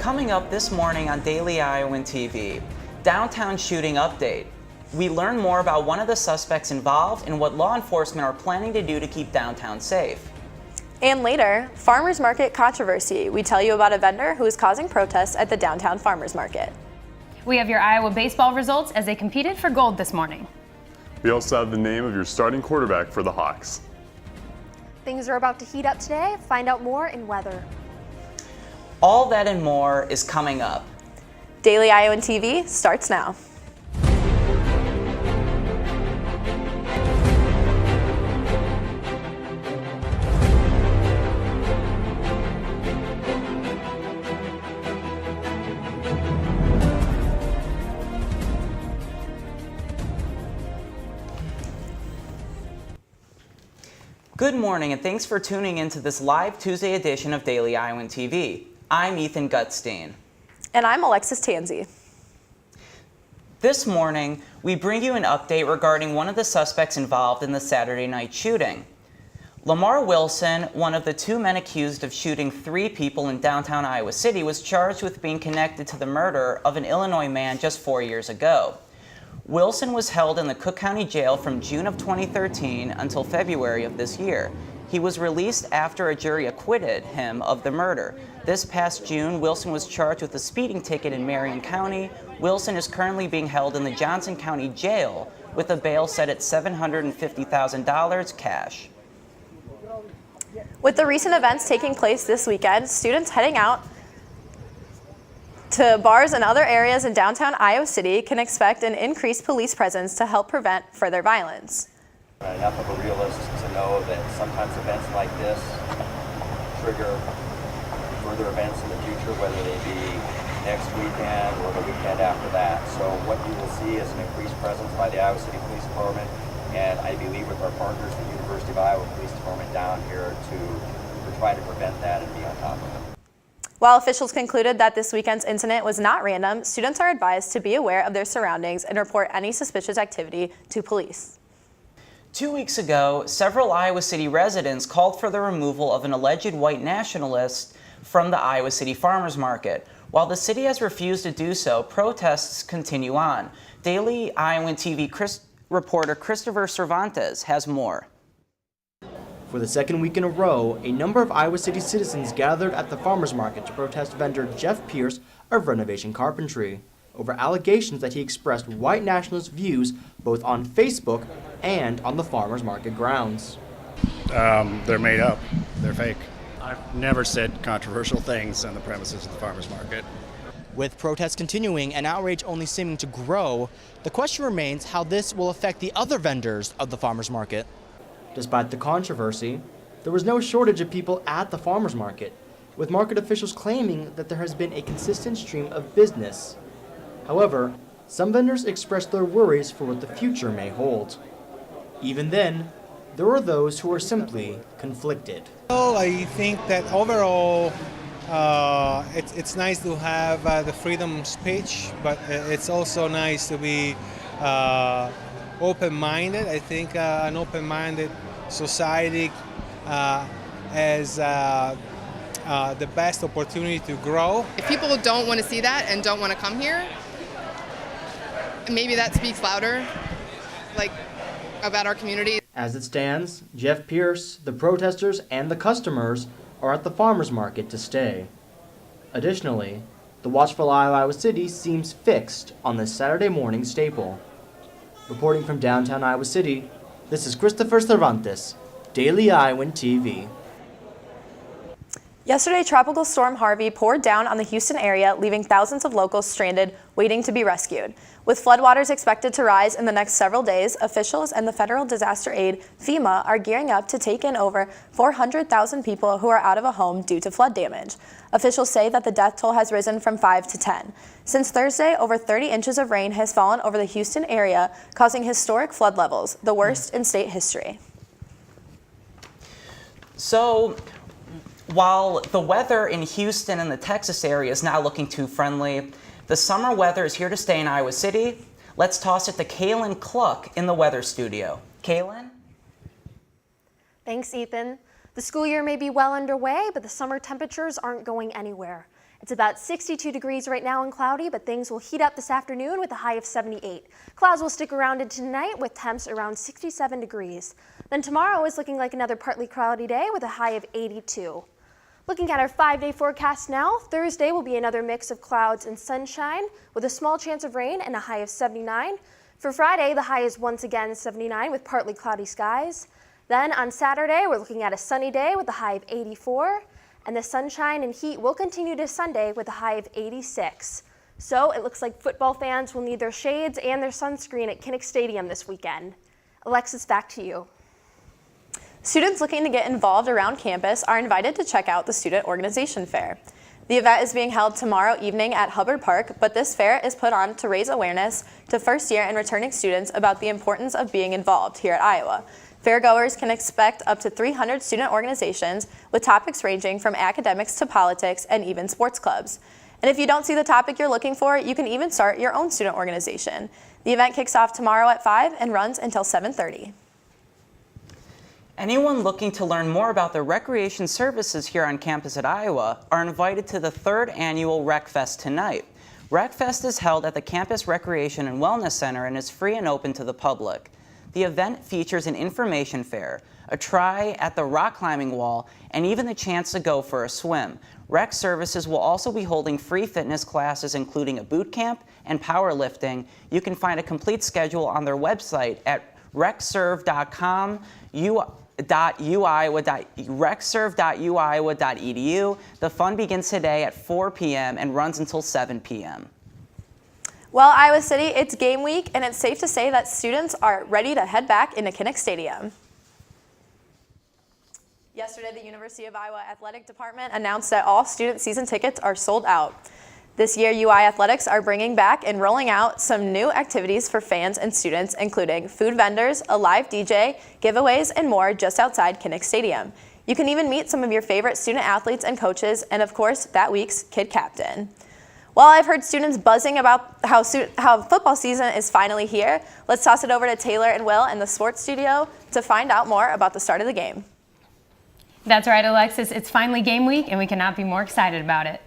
Coming up this morning on Daily Iowan TV, downtown shooting update. We learn more about one of the suspects involved and what law enforcement are planning to do to keep downtown safe. And later, farmers market controversy. We tell you about a vendor who is causing protests at the downtown farmers market. We have your Iowa baseball results as they competed for gold this morning. We also have the name of your starting quarterback for the Hawks. Things are about to heat up today. Find out more in weather. All that and more is coming up. Daily Iowan TV starts now. Good morning and thanks for tuning in to this live Tuesday edition of Daily Iowan TV. I'm Ethan Gutstein. And I'm Alexis Tansey. This morning, we bring you an update regarding one of the suspects involved in the Saturday night shooting. Lamar Wilson, one of the two men accused of shooting 3 people in downtown Iowa City, was charged with being connected to the murder of an Illinois man just 4 years ago. Wilson was held in the Cook County Jail from June of 2013 until February of this year. He was released after a jury acquitted him of the murder. This past June, Wilson was charged with a speeding ticket in Marion County. Wilson is currently being held in the Johnson County Jail with a bail set at $750,000 cash. With the recent events taking place this weekend, students heading out to bars and other areas in downtown Iowa City can expect an increased police presence to help prevent further violence. Enough of a realist to know that sometimes events like this trigger further events in the future, whether they be next weekend or the weekend after that. So what you will see is an increased presence by the Iowa City Police Department, and I believe with our partners, the University of Iowa Police Department down here to try to prevent that and be on top of it. While officials concluded that this weekend's incident was not random, students are advised to be aware of their surroundings and report any suspicious activity to police. 2 weeks ago, several Iowa City residents called for the removal of an alleged white nationalist from the Iowa City Farmers Market. While the city has refused to do so, protests continue on. Daily Iowan TV reporter Christopher Cervantes has more. For the second week in a row, a number of Iowa City citizens gathered at the farmers market to protest vendor Jeff Pierce of Renovation Carpentry over allegations that he expressed white nationalist views both on Facebook and on the farmers market grounds. They're made up. They're fake. I've never said controversial things on the premises of the farmers market. With protests continuing and outrage only seeming to grow, the question remains how this will affect the other vendors of the farmers market. Despite the controversy, there was no shortage of people at the farmers market, with market officials claiming that there has been a consistent stream of business. However, some vendors expressed their worries for what the future may hold. Even then, there are those who are simply conflicted. Well, I think that overall it's nice to have the freedom of speech, but it's also nice to be open-minded. I think an open-minded society has the best opportunity to grow. If people don't want to see that and don't want to come here, maybe that speaks louder, like, about our community. As it stands, Jeff Pierce, the protesters, and the customers are at the farmers market to stay. Additionally, the watchful eye of Iowa City seems fixed on this Saturday morning staple. Reporting from downtown Iowa City, this is Christopher Cervantes, Daily Iowan TV. Yesterday, Tropical Storm Harvey poured down on the Houston area, leaving thousands of locals stranded, waiting to be rescued. With floodwaters expected to rise in the next several days, officials and the Federal Disaster Aid, FEMA, are gearing up to take in over 400,000 people who are out of a home due to flood damage. Officials say that the death toll has risen from 5 to 10. Since Thursday, over 30 inches of rain has fallen over the Houston area, causing historic flood levels, the worst in state history. So, while the weather in Houston and the Texas area is not looking too friendly, the summer weather is here to stay in Iowa City. Let's toss it to Kaylin Cluck in the weather studio. Kaylin? Thanks, Ethan. The school year may be well underway, but the summer temperatures aren't going anywhere. It's about 62 degrees right now and cloudy, but things will heat up this afternoon with a high of 78. Clouds will stick around into tonight with temps around 67 degrees. Then tomorrow is looking like another partly cloudy day with a high of 82. Looking at our 5-day forecast now, Thursday will be another mix of clouds and sunshine with a small chance of rain and a high of 79. For Friday, the high is once again 79 with partly cloudy skies. Then on Saturday, we're looking at a sunny day with a high of 84. And the sunshine and heat will continue to Sunday with a high of 86. So it looks like football fans will need their shades and their sunscreen at Kinnick Stadium this weekend. Alexis, back to you. Students looking to get involved around campus are invited to check out the Student Organization Fair. The event is being held tomorrow evening at Hubbard Park, but this fair is put on to raise awareness to first-year and returning students about the importance of being involved here at Iowa. Fairgoers can expect up to 300 student organizations with topics ranging from academics to politics and even sports clubs. And if you don't see the topic you're looking for, you can even start your own student organization. The event kicks off tomorrow at 5 and runs until 7:30. Anyone looking to learn more about the recreation services here on campus at Iowa are invited to the 3rd annual Rec Fest tonight. Rec Fest is held at the Campus Recreation and Wellness Center and is free and open to the public. The event features an information fair, a try at the rock climbing wall, and even the chance to go for a swim. Rec Services will also be holding free fitness classes, including a boot camp and powerlifting. You can find a complete schedule on their website at recserve.uiowa.edu. The fun begins today at 4 p.m. and runs until 7 p.m. Well, Iowa City, it's game week, and it's safe to say that students are ready to head back into Kinnick Stadium. Yesterday, the University of Iowa Athletic Department announced that all student season tickets are sold out. This year, UI Athletics are bringing back and rolling out some new activities for fans and students, including food vendors, a live DJ, giveaways, and more just outside Kinnick Stadium. You can even meet some of your favorite student athletes and coaches, and of course, that week's kid captain. Well, I've heard students buzzing about how football season is finally here. Let's toss it over to Taylor and Will in the sports studio to find out more about the start of the game. That's right, Alexis. It's finally game week, and we cannot be more excited about it.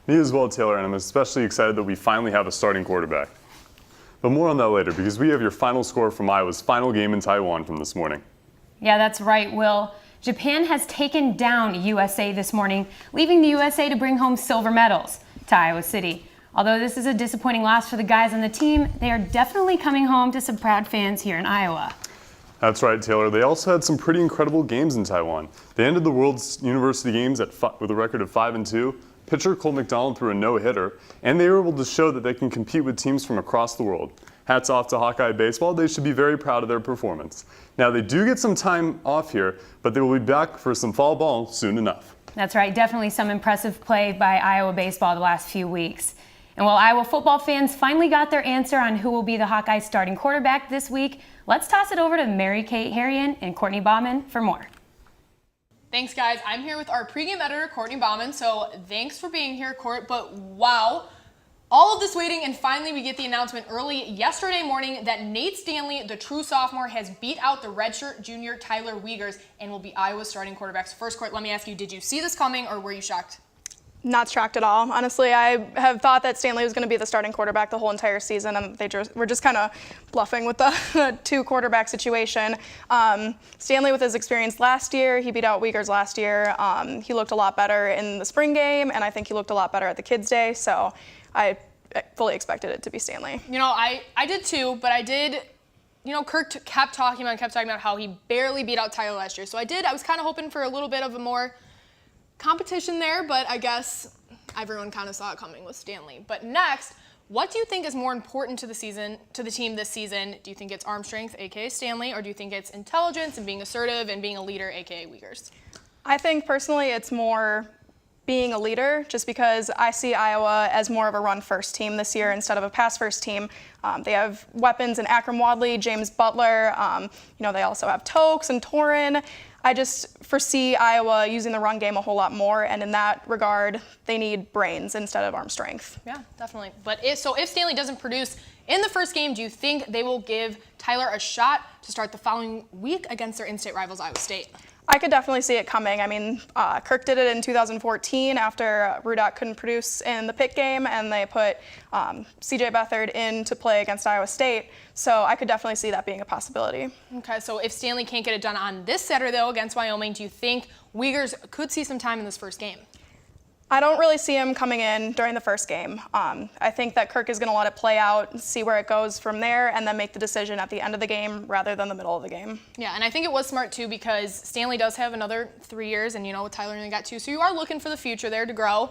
Me as well, Taylor, and I'm especially excited that we finally have a starting quarterback. But more on that later, because we have your final score from Iowa's final game in Taiwan from this morning. Yeah, that's right, Will. Japan has taken down USA this morning, leaving the USA to bring home silver medals to Iowa City. Although this is a disappointing loss for the guys on the team, they are definitely coming home to some proud fans here in Iowa. That's right, Taylor. They also had some pretty incredible games in Taiwan. They ended the World's University Games with a record of 5-2. Pitcher Cole McDonald threw a no-hitter, and they were able to show that they can compete with teams from across the world. Hats off to Hawkeye baseball. They should be very proud of their performance. Now, they do get some time off here, but they will be back for some fall ball soon enough. That's right. Definitely some impressive play by Iowa baseball the last few weeks. And while Iowa football fans finally got their answer on who will be the Hawkeye starting quarterback this week, let's toss it over to Mary Kate Harrion and Courtney Bauman for more. Thanks, guys. I'm here with our pregame editor, Courtney Bauman. So thanks for being here, Court. But wow. All of this waiting, and finally we get the announcement early yesterday morning that Nate Stanley, the true sophomore, has beat out the redshirt junior Tyler Wiegers and will be Iowa's starting quarterback. So first, Court, let me ask you, did you see this coming or were you shocked? Not shocked at all. Honestly, I have thought that Stanley was going to be the starting quarterback the whole entire season, and they were just kind of bluffing with the two quarterback situation. Stanley, with his experience last year, he beat out Wiegers last year. He looked a lot better in the spring game, and I think he looked a lot better at the Kids Day. So I fully expected it to be Stanley. You know, I did too, but I did. You know, Kirk kept talking about how he barely beat out Tyler last year. So I was kind of hoping for a little bit of a more competition there, but I guess everyone kind of saw it coming with Stanley. But next, what do you think is more important to the team this season? Do you think it's arm strength, aka Stanley, or do you think it's intelligence and being assertive and being a leader, aka Wiegers? I think personally it's more being a leader, just because I see Iowa as more of a run-first team this year instead of a pass-first team. They have weapons in Akram Wadley, James Butler. They also have Tokes and Torin. I just foresee Iowa using the run game a whole lot more, and in that regard, they need brains instead of arm strength. Yeah, definitely. But if Stanley doesn't produce in the first game, do you think they will give Tyler a shot to start the following week against their in-state rivals, Iowa State? I could definitely see it coming. I mean, Kirk did it in 2014 after Rudock couldn't produce in the Pitt game, and they put C.J. Beathard in to play against Iowa State. So I could definitely see that being a possibility. Okay, so if Stanley can't get it done on this Saturday, though, against Wyoming, do you think Uyghurs could see some time in this first game? I don't really see him coming in during the first game. I think that Kirk is going to let it play out, see where it goes from there, and then make the decision at the end of the game rather than the middle of the game. Yeah, and I think it was smart, too, because Stanley does have another 3 years, and, you know, Tyler only got 2, so you are looking for the future there to grow.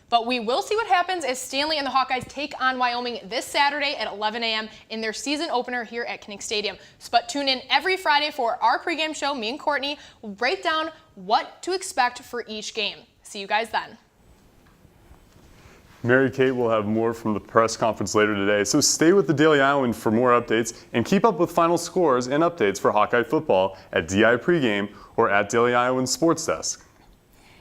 But we will see what happens as Stanley and the Hawkeyes take on Wyoming this Saturday at 11 a.m. in their season opener here at Kinnick Stadium. But tune in every Friday for our pregame show. Me and Courtney will break down what to expect for each game. See you guys then. Mary Kate will have more from the press conference later today, so stay with the Daily Iowan for more updates and keep up with final scores and updates for Hawkeye football at DI Pregame or at Daily Iowan Sports Desk.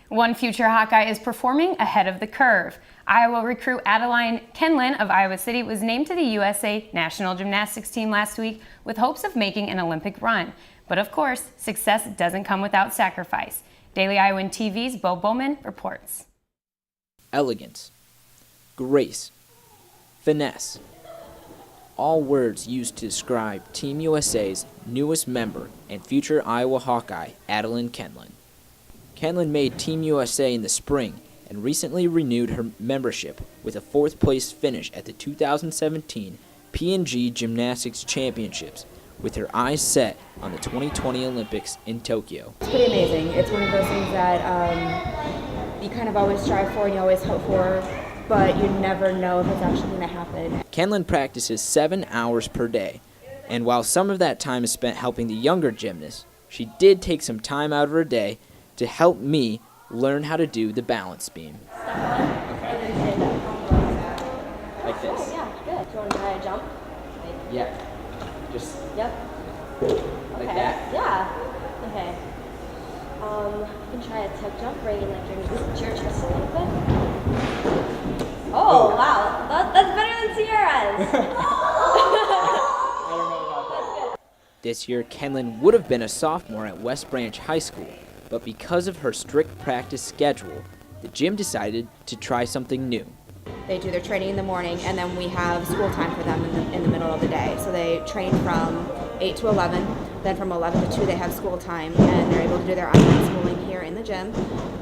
One future Hawkeye is performing ahead of the curve. Iowa recruit Adeline Kenlin of Iowa City was named to the USA National Gymnastics team last week with hopes of making an Olympic run. But of course, success doesn't come without sacrifice. Daily Iowan TV's Bo Bowman reports. Elegance, grace, finesse. All words used to describe Team USA's newest member and future Iowa Hawkeye, Adeline Kenlin. Kenlin made Team USA in the spring and recently renewed her membership with a fourth-place finish at the 2017 P&G Gymnastics Championships, with her eyes set on the 2020 Olympics in Tokyo. It's pretty amazing. It's one of those things that you kind of always strive for and you always hope for, but you never know if it's actually going to happen. Kenlin practices 7 hours per day, and while some of that time is spent helping the younger gymnasts, she did take some time out of her day to help me learn how to do the balance beam. Okay. Like this. Yeah, good. Do you want to try a jump? Yeah. Just Yep. like that. Yeah. Okay. You can try a tuck jump, bringing like your chest a little bit. Oh, wow. That's better than Sierra's. This year, Kenlin would have been a sophomore at West Branch High School, but because of her strict practice schedule, the gym decided to try something new. They do their training in the morning, and then we have school time for them in the middle of the day. So they train from 8 to 11, then from 11 to 2 they have school time, and they're able to do their online schooling here in the gym,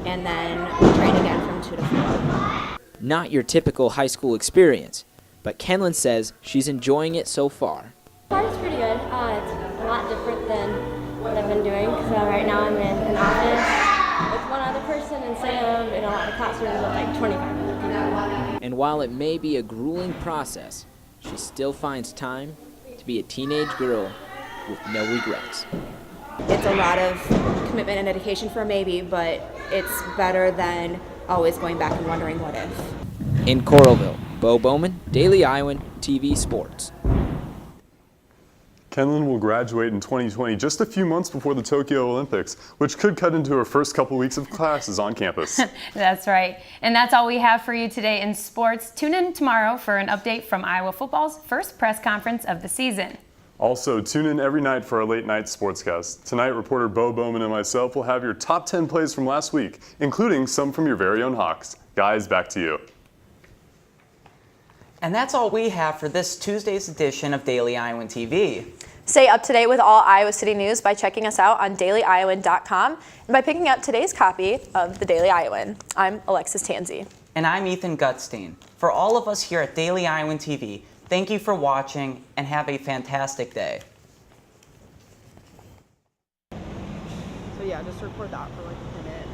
and then train again from 2 to 4. Not your typical high school experience, but Kenlin says she's enjoying it so far. It's pretty good. It's a lot different than what I've been doing. So right now I'm in an office with one other person instead of in a lot of classrooms with like 25 other people. And while it may be a grueling process, she still finds time to be a teenage girl with no regrets. It's a lot of commitment and dedication for a maybe, but it's better than always going back and wondering what if. In Coralville, Bo Bowman, Daily Iowan TV Sports. Kenlin will graduate in 2020, just a few months before the Tokyo Olympics, which could cut into her first couple weeks of classes on campus. That's right. And that's all we have for you today in sports. Tune in tomorrow for an update from Iowa football's first press conference of the season. Also, tune in every night for our late night sportscast. Tonight, reporter Bo Bowman and myself will have your top 10 plays from last week, including some from your very own Hawks. Guys, back to you. And that's all we have for this Tuesday's edition of Daily Iowan TV. Stay up to date with all Iowa City news by checking us out on dailyiowan.com and by picking up today's copy of the Daily Iowan. I'm Alexis Tansey. And I'm Ethan Gutstein. For all of us here at Daily Iowan TV, thank you for watching and have a fantastic day. So yeah, just record that for like a minute.